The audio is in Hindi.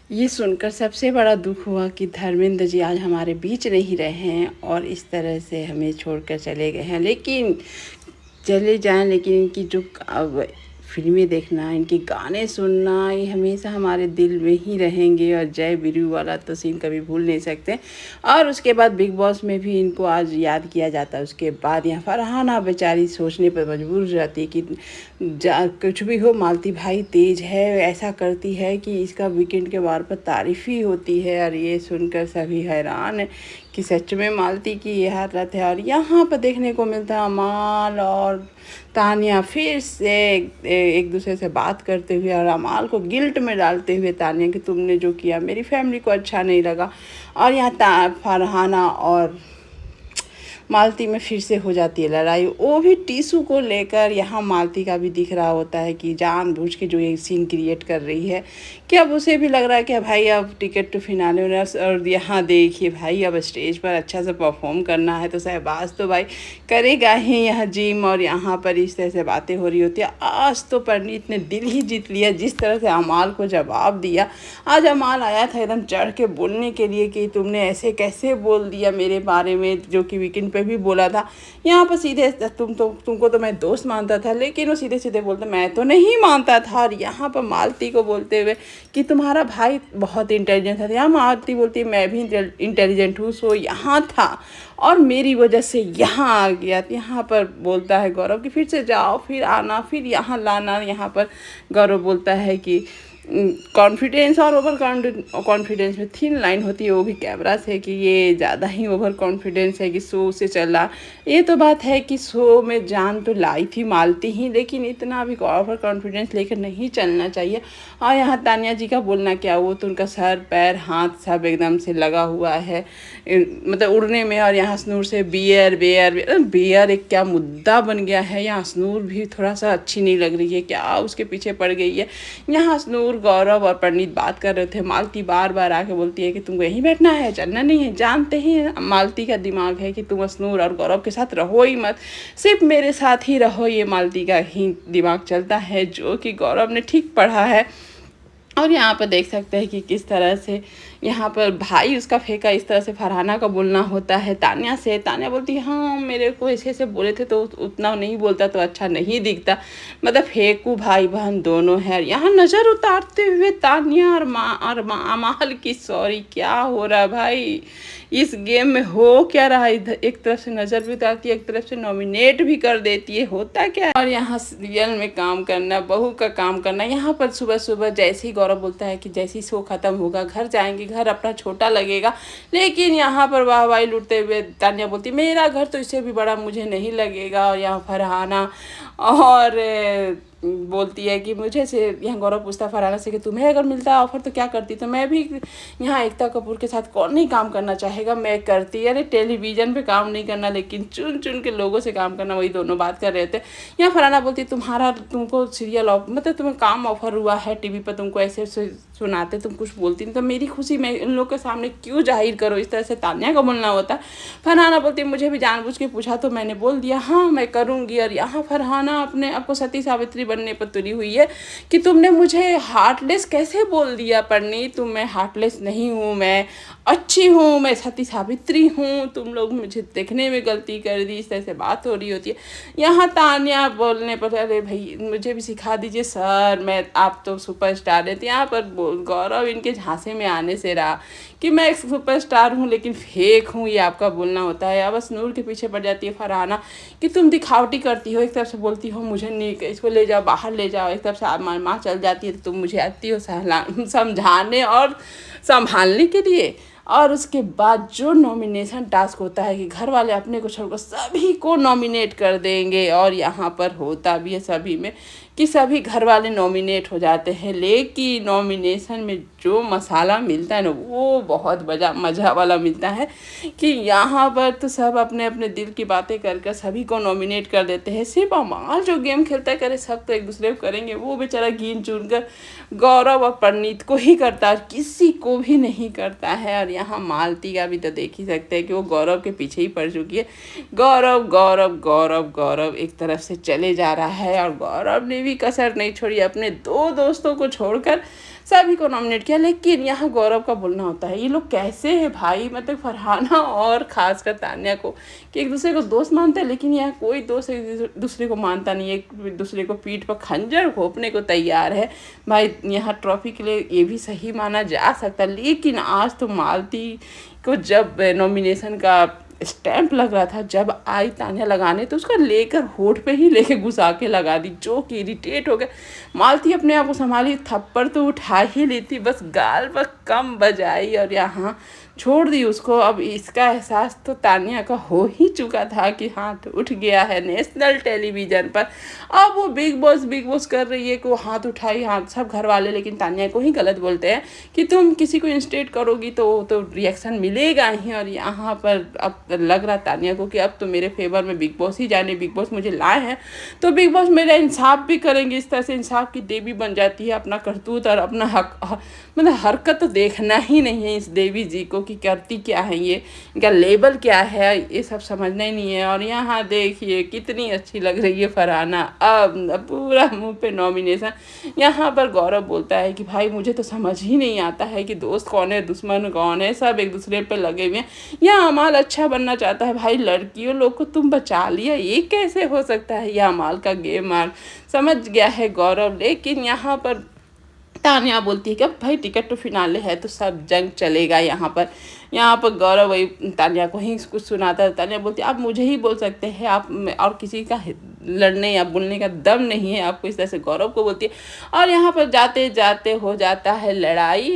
ये सुनकर सबसे बड़ा दुख हुआ कि धर्मेंद्र जी आज हमारे बीच नहीं रहे हैं और इस तरह से हमें छोड़कर चले गए हैं। लेकिन चले जाएं, लेकिन इनकी जो अब फिल्में देखना, इनके गाने सुनना, ये हमेशा हमारे दिल में ही रहेंगे। और जय वीरू वाला तो सीन कभी भूल नहीं सकते। और उसके बाद बिग बॉस में भी इनको आज याद किया जाता है। उसके बाद यहाँ फरहाना बेचारी सोचने पर मजबूर हो जाती है कि कुछ भी हो, मालती भाई तेज है, ऐसा करती है कि इसका वीकेंड के बार पर तारीफ़ ही होती है। और ये सुनकर सभी हैरान है कि सच में मालती की ये हालत है। और यहाँ पर देखने को मिलता है अमाल और तानिया फिर से एक दूसरे से बात करते हुए और अमाल को गिल्ट में डालते हुए, तानिया कि तुमने जो किया मेरी फैमिली को अच्छा नहीं लगा। और यहाँ फरहाना और मालती में फिर से हो जाती है लड़ाई, वो भी टीसू को लेकर। यहाँ मालती का भी दिख रहा होता है कि जानबूझ के जो ये सीन क्रिएट कर रही है कि अब उसे भी लग रहा है कि भाई अब टिकट टू फिनाले होना। और यहाँ देखिए भाई, अब स्टेज पर अच्छा से परफॉर्म करना है तो शहबाज तो भाई करेगा ही यहाँ जिम। और यहाँ पर इस तरह से बातें हो रही होती है। आज तो परनीत ने दिल ही जीत लिया जिस तरह से अमाल को जवाब दिया। आज अमाल आया था एकदम चढ़ के बोलने के लिए कि तुमने ऐसे कैसे बोल दिया मेरे बारे में, जो कि वीकेंड पे भी बोला था। यहाँ पर सीधे तुमको तो मैं दोस्त मानता था, लेकिन वो सीधे सीधे बोलते मैं तो नहीं मानता था। और यहाँ पर मालती को बोलते हुए कि तुम्हारा भाई बहुत इंटेलिजेंट था। यहाँ मालती बोलती है मैं भी इंटेलिजेंट हूँ, सो यहाँ था और मेरी वजह से यहाँ आ गया। तो यहाँ पर बोलता है गौरव कि फिर से जाओ, फिर आना, फिर यहाँ लाना। यहाँ पर गौरव बोलता है कि कॉन्फिडेंस और ओवर कॉन्फिडेंस में थिन लाइन होती है, वो भी कैमरा से, कि ये ज़्यादा ही ओवर कॉन्फिडेंस है कि शो से चला। ये तो बात है कि शो में जान तो लाई थी मालती ही, लेकिन इतना भी ओवर कॉन्फिडेंस लेकर नहीं चलना चाहिए। और यहाँ तानिया जी का बोलना क्या, वो तो उनका सर पैर हाथ सब एकदम से लगा हुआ है मतलब उड़ने में। और यहाँ स्नूर से बियर बियर बियर एक क्या मुद्दा बन गया है। यहाँ स्नूर भी थोड़ा सा अच्छी नहीं लग रही है, क्या उसके पीछे पड़ गई है। यहाँ स्नूर, गौरव और पंडित बात कर रहे थे। मालती बार बार आके बोलती है कि तुमको यहीं बैठना है, चलना नहीं है। जानते ही मालती का दिमाग है कि तुम स्नूर और गौरव के साथ रहो ही मत, सिर्फ मेरे साथ ही रहो। ये मालती का ही दिमाग चलता है, जो कि गौरव ने ठीक पढ़ा है। और यहाँ पर देख सकते हैं कि किस तरह से यहाँ पर भाई उसका फेंका, इस तरह से फरहाना का बोलना होता है तानिया से। तानिया बोलती है हाँ मेरे को ऐसे ऐसे बोले थे तो उतना नहीं बोलता तो अच्छा नहीं दिखता, मतलब फेंकू भाई बहन दोनों है। यहाँ नज़र उतारते हुए तानिया और अमाल की, सॉरी क्या हो रहा भाई इस गेम में, हो क्या रहा है। इधर एक तरफ से नज़र भी उतारती है, एक तरफ से नॉमिनेट भी कर देती है, होता क्या है। और यहाँ सीरियल में काम करना, बहू का काम करना। यहाँ पर सुबह सुबह जैसे ही गौरव बोलता है कि जैसे ही शो ख़त्म होगा घर जाएंगे, घर अपना छोटा लगेगा, लेकिन यहाँ पर वाहवाही लूटते हुए तानिया बोलती मेरा घर तो इससे भी बड़ा मुझे नहीं लगेगा। और यहाँ फरहाना और बोलती है कि मुझे से, यहाँ गौरव पूछता फरहाना से कि तुम्हें अगर मिलता ऑफर तो क्या करती। तो मैं भी यहाँ एकता कपूर के साथ कौन नहीं काम करना चाहेगा, मैं करती। अरे टेलीविज़न पे काम नहीं करना, लेकिन चुन चुन के लोगों से काम करना, वही दोनों बात कर रहे थे। यहाँ फरहाना बोलती तुमको सीरियल मतलब तुम्हें काम ऑफर हुआ है टीवी पर, तुमको ऐसे सुनाते, तुम कुछ बोलती नहीं, तो मेरी खुशी मैं इन लोग के सामने क्यों जाहिर करो। इस तरह से तानिया का बोलना होता। फरहाना बोलती मुझे भी जानबूझ के पूछा तो मैंने बोल दिया हाँ मैं करूँगी। और यहाँ फरहाना अपने आपको सती सावित्री बनने पर तुली हुई है कि तुमने मुझे हार्टलेस कैसे बोल दिया परनीत, मैं हार्टलेस नहीं हूँ, मैं अच्छी हूँ, मैं सती सावित्री हूँ, तुम लोग मुझे देखने में गलती कर दी। इस तरह से बात हो रही होती है। यहाँ तानिया बोलने पर अरे भाई मुझे भी सिखा दीजिए सर, मैं आप तो सुपरस्टार है। तो यहाँ पर गौरव इनके झांसे में आने से रहा कि मैं एक सुपरस्टार हूँ लेकिन फेक हूँ, ये आपका बोलना होता है। अब नूर के पीछे पड़ जाती है फरहाना कि तुम दिखावटी करती हो, एक तरफ से बोलती हो मुझे नहीं, इसको ले जाओ बाहर ले जाओ, एक तरफ से माँ चल जाती है तो तुम मुझे आती हो समझाने और संभालने के लिए। और उसके बाद जो नॉमिनेशन टास्क होता है कि घर वाले अपने को छोड़कर सभी को नॉमिनेट कर देंगे, और यहाँ पर होता भी है सभी में कि सभी घर वाले नॉमिनेट हो जाते हैं। लेकिन नॉमिनेशन में जो मसाला मिलता है ना वो बहुत मज़ा वाला मिलता है कि यहाँ पर तो सब अपने अपने दिल की बातें कर सभी को नॉमिनेट कर देते हैं। सिर्फ अमाल जो गेम खेलता करे सब तो एक दूसरे को करेंगे, वो बेचारा गिन चुन कर गौरव और परनीत को ही करता है, किसी को भी नहीं करता है। और यहाँ मालती का भी तो देख ही सकते हैं कि वो गौरव के पीछे ही पड़ चुकी है। गौरव गौरव गौरव गौरव एक तरफ से चले जा रहा है और गौरव ने भी कसर नहीं छोड़ी, अपने दो दोस्तों को छोड़कर सभी को नॉमिनेट किया, लेकिन यहाँ गौरव का बोलना होता है ये लोग कैसे है भाई, मतलब फरहाना और ख़ासकर तान्या को, कि एक दूसरे को दोस्त मानते हैं, लेकिन यहाँ कोई दोस्त एक दूसरे को मानता नहीं है, एक दूसरे को पीठ पर खंजर घोंपने को तैयार है। भाई यहाँ ट्रॉफी के लिए ये भी सही माना जा सकता, लेकिन आज तो मालती को जब नॉमिनेशन का स्टैंप लग रहा था, जब आई तान्या लगाने तो उसका लेकर होठ पे ही लेके घुसा के लगा दी, जो कि इरिटेट हो गया। मालती अपने आप को संभाली, थप्पड़ तो उठा ही ली थी, बस गाल पर कम बजाई और यहाँ छोड़ दी उसको। अब इसका एहसास तो तान्या का हो ही चुका था कि हाथ उठ गया है नेशनल टेलीविज़न पर। अब वो बिग बॉस कर रही है कि वो हाथ उठाई, हाथ सब घर वाले, लेकिन तान्या को ही गलत बोलते हैं कि तुम किसी को इंस्टेट करोगी तो रिएक्शन मिलेगा ही। और यहाँ पर अब लग रहा तान्या को कि अब तो मेरे फेवर में बिग बॉस ही जाने, बिग बॉस मुझे लाए हैं तो बिग बॉस मेरा इंसाफ भी करेंगे। इस तरह से इंसाफ की देवी बन जाती है, अपना करतूत और अपना मतलब हरकत तो देखना ही नहीं है इस देवी जी को कि करती क्या है, ये इनका लेबल क्या है, ये सब समझना ही नहीं है। और यहाँ देखिए कितनी अच्छी लग रही है फरहाना, अब पूरा मुंह पे नॉमिनेशन। यहाँ पर गौरव बोलता है कि भाई मुझे तो समझ ही नहीं आता है कि दोस्त कौन है दुश्मन कौन है, सब एक दूसरे पे लगे हुए हैं। यह अमाल अच्छा बनना चाहता है, भाई लड़कियों लोग को तुम बचा लिया, ये कैसे हो सकता है, यह अमाल का गेम समझ गया है गौरव। लेकिन यहाँ पर तान्या बोलती है कि अब भाई टिकट तो फिनाले है तो सब जंग चलेगा यहाँ पर गौरव वही तान्या को ही कुछ सुनाता है। तान्या बोलती है आप मुझे ही बोल सकते हैं, आप और किसी का लड़ने या बोलने का दम नहीं है आपको, इस तरह से गौरव को बोलती है। और यहाँ पर जाते जाते हो जाता है लड़ाई।